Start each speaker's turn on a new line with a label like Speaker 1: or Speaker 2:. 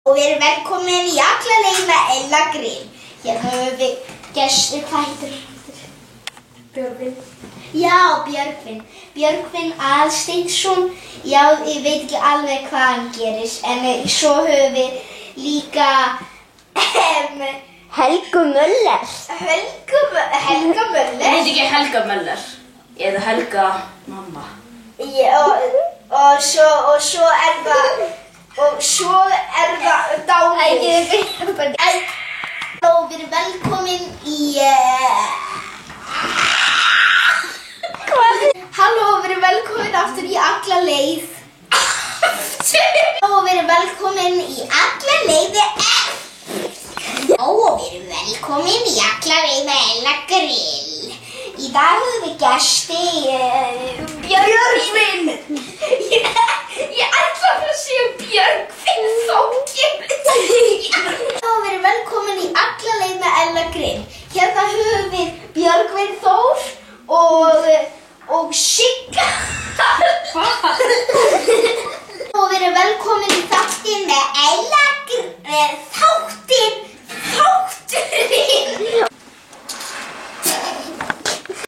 Speaker 1: Og við erum velkomin í alla leið með Ella Grill. Hérna höfum við gestur, hvað heitir hann? Björgvin. Já, Björgvin. Björgvin Aðalsteinsson. Já, ég veit ekki alveg hvað hann gerist. En svo höfum við líka Helgu Möller. Helga Möller?
Speaker 2: Ég veit ekki Helga Möller. Eða Helga mamma.
Speaker 1: Já, og svo er það... Og svo er það dálítið. Halló, við erum velkomin í... Halló, við erum velkomin aftur í alla leið. Halló, við erum velkomin í alla leið með... Halló, við erum velkomin í alla leið með Ella Grill. Í dag höfum við gesti... Björgvin! Ég ætla að segja Björgvin Þókin. Við erum velkomin í alla leið með Ella Grill. Hérna höfum við Björgvin Þór og Sigga. Og við erum velkomin í þáttinn með Ella Grill.